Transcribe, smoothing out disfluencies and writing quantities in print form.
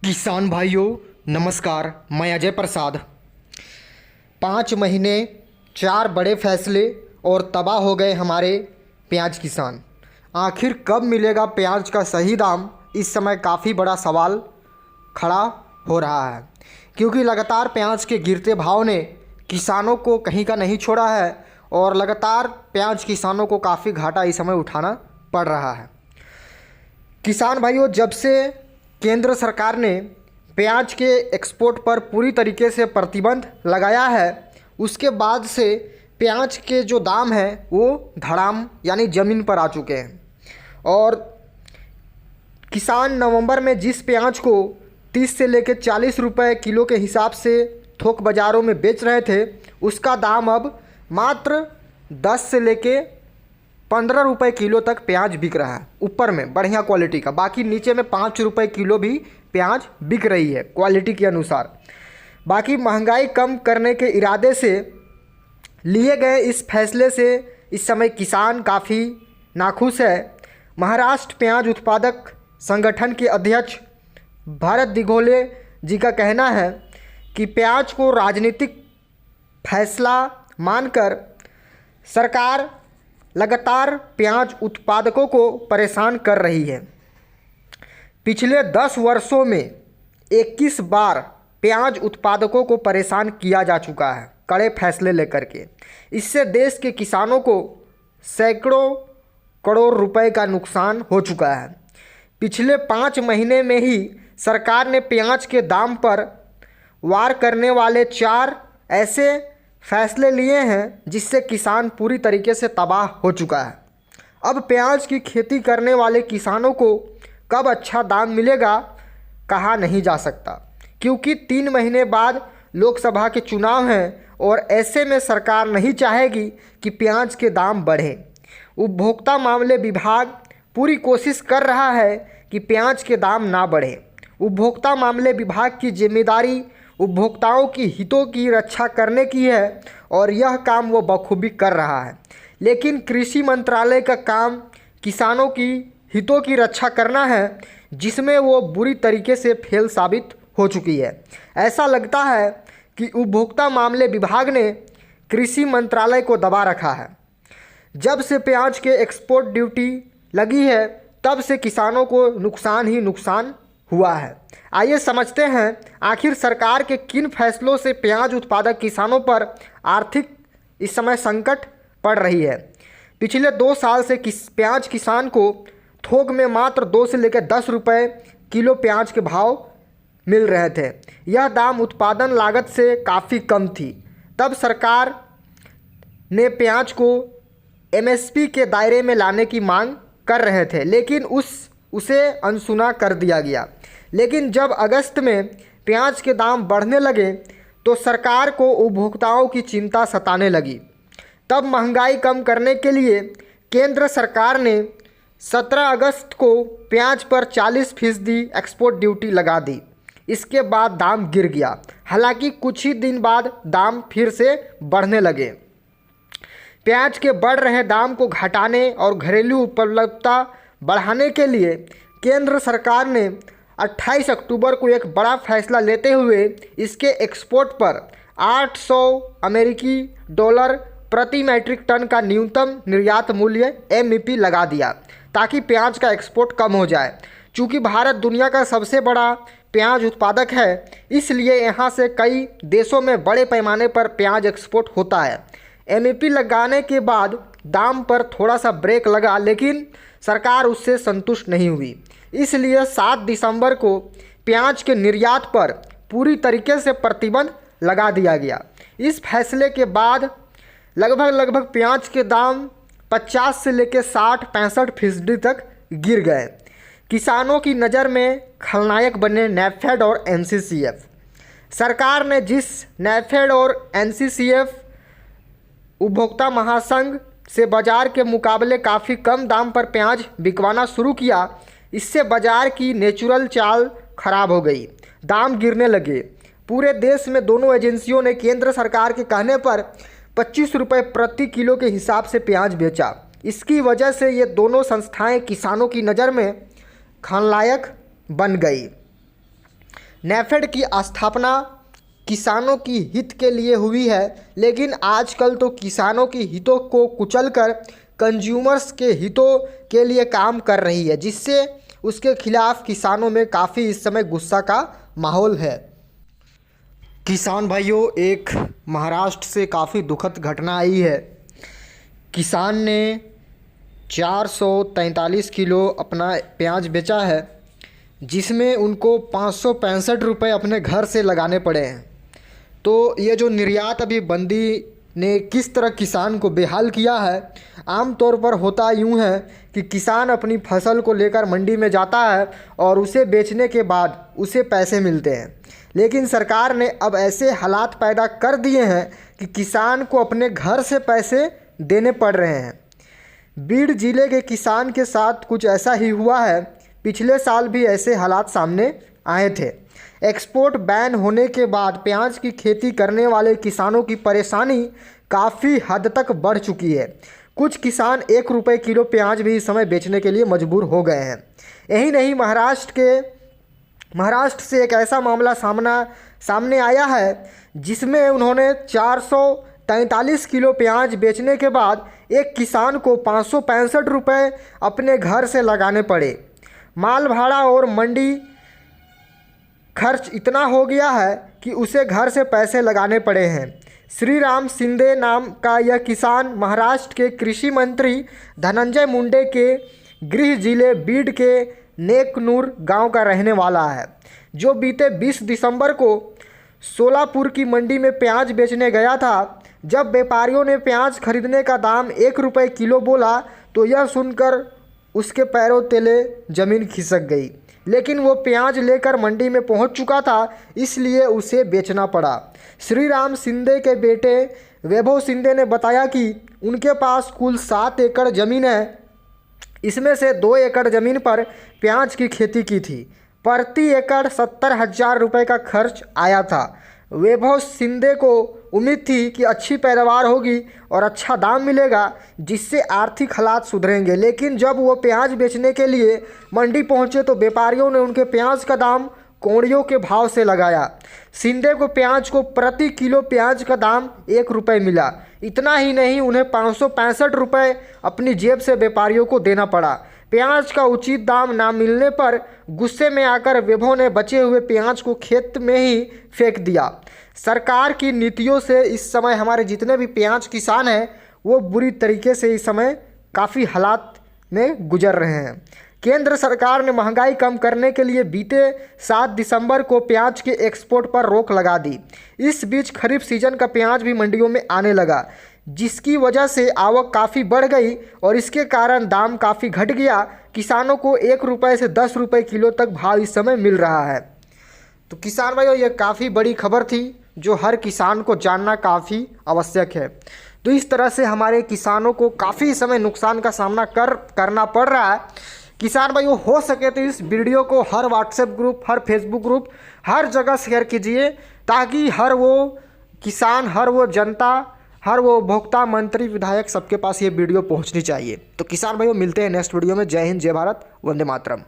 किसान भाइयों नमस्कार। मैं अजय प्रसाद। 5 महीने 4 बड़े फैसले और तबाह हो गए हमारे प्याज किसान। आखिर कब मिलेगा प्याज का सही दाम, इस समय काफ़ी बड़ा सवाल खड़ा हो रहा है, क्योंकि लगातार प्याज के गिरते भाव ने किसानों को कहीं का नहीं छोड़ा है और लगातार प्याज किसानों को काफ़ी घाटा इस समय उठाना पड़ रहा है। किसान भाइयों, जब से केंद्र सरकार ने प्याज के एक्सपोर्ट पर पूरी तरीके से प्रतिबंध लगाया है, उसके बाद से प्याज के जो दाम हैं वो धड़ाम यानी ज़मीन पर आ चुके हैं। और किसान नवंबर में जिस प्याज को 30 से लेकर 40 रुपए किलो के हिसाब से थोक बाज़ारों में बेच रहे थे, उसका दाम अब मात्र 10 से लेके 15 रुपये किलो तक प्याज बिक रहा है, ऊपर में बढ़िया क्वालिटी का। बाकी नीचे में 5 रुपये किलो भी प्याज बिक रही है क्वालिटी के अनुसार। बाकी महंगाई कम करने के इरादे से लिए गए इस फैसले से इस समय किसान काफ़ी नाखुश है। महाराष्ट्र प्याज उत्पादक संगठन के अध्यक्ष भरत दिघोले जी का कहना है कि प्याज को राजनीतिक फैसला मानकर सरकार लगातार प्याज उत्पादकों को परेशान कर रही है। पिछले 10 वर्षों में 21 बार प्याज उत्पादकों को परेशान किया जा चुका है कड़े फैसले लेकर के। इससे देश के किसानों को सैकड़ों करोड़ रुपए का नुकसान हो चुका है। पिछले 5 महीने में ही सरकार ने प्याज के दाम पर वार करने वाले 4 ऐसे फैसले लिए हैं जिससे किसान पूरी तरीके से तबाह हो चुका है। अब प्याज की खेती करने वाले किसानों को कब अच्छा दाम मिलेगा कहा नहीं जा सकता, क्योंकि 3 महीने बाद लोकसभा के चुनाव हैं और ऐसे में सरकार नहीं चाहेगी कि प्याज के दाम बढ़े। उपभोक्ता मामले विभाग पूरी कोशिश कर रहा है कि प्याज के दाम ना बढ़े। उपभोक्ता मामले विभाग की जिम्मेदारी उपभोक्ताओं की हितों की रक्षा करने की है और यह काम वो बखूबी कर रहा है। लेकिन कृषि मंत्रालय का काम किसानों की हितों की रक्षा करना है, जिसमें वो बुरी तरीके से फेल साबित हो चुकी है। ऐसा लगता है कि उपभोक्ता मामले विभाग ने कृषि मंत्रालय को दबा रखा है। जब से प्याज के एक्सपोर्ट ड्यूटी लगी है, तब से किसानों को नुकसान ही नुकसान हुआ है। आइए समझते हैं आखिर सरकार के किन फैसलों से प्याज उत्पादक किसानों पर आर्थिक इस समय संकट पड़ रही है। पिछले 2 साल से प्याज किसान को थोक में मात्र 2 से लेकर 10 रुपये किलो प्याज के भाव मिल रहे थे। यह दाम उत्पादन लागत से काफ़ी कम थी। तब सरकार ने प्याज को एमएसपी के दायरे में लाने की मांग कर रहे थे, लेकिन उसे अनसुना कर दिया गया। लेकिन जब अगस्त में प्याज के दाम बढ़ने लगे तो सरकार को उपभोक्ताओं की चिंता सताने लगी। तब महंगाई कम करने के लिए केंद्र सरकार ने 17 अगस्त को प्याज पर 40% एक्सपोर्ट ड्यूटी लगा दी। इसके बाद दाम गिर गया। हालांकि कुछ ही दिन बाद दाम फिर से बढ़ने लगे। प्याज के बढ़ रहे दाम को घटाने और घरेलू उपलब्धता बढ़ाने के लिए केंद्र सरकार ने 28 अक्टूबर को एक बड़ा फैसला लेते हुए इसके एक्सपोर्ट पर 800 अमेरिकी डॉलर प्रति मैट्रिक टन का न्यूनतम निर्यात मूल्य एमईपी लगा दिया, ताकि प्याज का एक्सपोर्ट कम हो जाए। चूँकि भारत दुनिया का सबसे बड़ा प्याज उत्पादक है, इसलिए यहाँ से कई देशों में बड़े पैमाने पर प्याज एक्सपोर्ट होता है। एमईपी लगाने के बाद दाम पर थोड़ा सा ब्रेक लगा, लेकिन सरकार उससे संतुष्ट नहीं हुई। इसलिए 7 दिसंबर को प्याज के निर्यात पर पूरी तरीके से प्रतिबंध लगा दिया गया। इस फैसले के बाद लगभग प्याज के दाम 50 से लेकर 60-65% तक गिर गए। किसानों की नज़र में खलनायक बने नेफेड और एनसीसीएफ। सरकार ने जिस नेफेड और एनसीसीएफ उपभोक्ता महासंघ से बाज़ार के मुकाबले काफ़ी कम दाम पर प्याज बिकवाना शुरू किया, इससे बाज़ार की नेचुरल चाल खराब हो गई। दाम गिरने लगे। पूरे देश में दोनों एजेंसियों ने केंद्र सरकार के कहने पर 25 रुपये प्रति किलो के हिसाब से प्याज बेचा। इसकी वजह से ये दोनों संस्थाएं किसानों की नज़र में खलनायक बन गई। नेफेड की स्थापना किसानों की हित के लिए हुई है, लेकिन आजकल तो किसानों के हितों को कुचलकर कंज्यूमर्स के हितों के लिए काम कर रही है, जिससे उसके खिलाफ किसानों में काफ़ी इस समय गुस्सा का माहौल है। किसान भाइयों, एक महाराष्ट्र से काफ़ी दुखद घटना आई है। किसान ने 443 किलो अपना प्याज बेचा है, जिसमें उनको 565 रुपये अपने घर से लगाने पड़े हैं। तो ये जो निर्यात अभी बंदी ने किस तरह किसान को बेहाल किया है। आमतौर पर होता यूँ है कि किसान अपनी फसल को लेकर मंडी में जाता है और उसे बेचने के बाद उसे पैसे मिलते हैं, लेकिन सरकार ने अब ऐसे हालात पैदा कर दिए हैं कि किसान को अपने घर से पैसे देने पड़ रहे हैं। बीड जिले के किसान के साथ कुछ ऐसा ही हुआ है। पिछले साल भी ऐसे हालात सामने आए थे। एक्सपोर्ट बैन होने के बाद प्याज की खेती करने वाले किसानों की परेशानी काफ़ी हद तक बढ़ चुकी है। कुछ किसान 1 रुपये किलो प्याज भी इस समय बेचने के लिए मजबूर हो गए हैं। यही नहीं, महाराष्ट्र से एक ऐसा मामला सामने आया है जिसमें उन्होंने 443 किलो प्याज बेचने के बाद एक किसान को 565 रुपये अपने घर से लगाने पड़े। माल भाड़ा और मंडी खर्च इतना हो गया है कि उसे घर से पैसे लगाने पड़े हैं। श्रीराम शिंदे नाम का यह किसान महाराष्ट्र के कृषि मंत्री धनंजय मुंडे के गृह जिले बीड के नेकनूर गांव का रहने वाला है, जो बीते 20 दिसंबर को सोलापुर की मंडी में प्याज बेचने गया था। जब व्यापारियों ने प्याज खरीदने का दाम 1 रुपये किलो बोला तो यह सुनकर उसके पैरों तले ज़मीन खिसक गई, लेकिन वो प्याज लेकर मंडी में पहुंच चुका था, इसलिए उसे बेचना पड़ा। श्रीराम शिंदे के बेटे वैभव शिंदे ने बताया कि उनके पास कुल 7 एकड़ ज़मीन है। इसमें से 2 एकड़ ज़मीन पर प्याज की खेती की थी। प्रति एकड़ 70,000 रुपये का खर्च आया था। वैभव शिंदे को उम्मीद थी कि अच्छी पैदावार होगी और अच्छा दाम मिलेगा, जिससे आर्थिक हालात सुधरेंगे, लेकिन जब वो प्याज बेचने के लिए मंडी पहुंचे तो व्यापारियों ने उनके प्याज का दाम कौड़ियों के भाव से लगाया। शिंदे को प्याज को प्रति किलो प्याज का दाम 1 रुपये मिला। इतना ही नहीं, उन्हें 565 रुपये अपनी जेब से व्यापारियों को देना पड़ा। प्याज का उचित दाम ना मिलने पर गुस्से में आकर वैभव ने बचे हुए प्याज को खेत में ही फेंक दिया। सरकार की नीतियों से इस समय हमारे जितने भी प्याज किसान हैं वो बुरी तरीके से इस समय काफ़ी हालात में गुजर रहे हैं। केंद्र सरकार ने महंगाई कम करने के लिए बीते 7 दिसंबर को प्याज के एक्सपोर्ट पर रोक लगा दी। इस बीच खरीफ सीजन का प्याज भी मंडियों में आने लगा, जिसकी वजह से आवक काफ़ी बढ़ गई और इसके कारण दाम काफ़ी घट गया। किसानों को 1 रुपये से 10 रुपये किलो तक भाव इस समय मिल रहा है। तो किसान भाइयों, ये काफ़ी बड़ी खबर थी जो हर किसान को जानना काफ़ी आवश्यक है। तो इस तरह से हमारे किसानों को काफ़ी समय नुकसान का सामना करना पड़ रहा है। किसान भाइयों, हो सके तो इस वीडियो को हर व्हाट्सएप ग्रुप, हर फेसबुक ग्रुप, हर जगह शेयर कीजिए, ताकि हर वो किसान, हर वो जनता, हर वो उपभोक्ता, मंत्री, विधायक, सबके पास ये वीडियो पहुंचनी चाहिए। तो किसान भाइयों, मिलते हैं नेक्स्ट वीडियो में। जय हिंद, जय भारत, वंदे मातरम।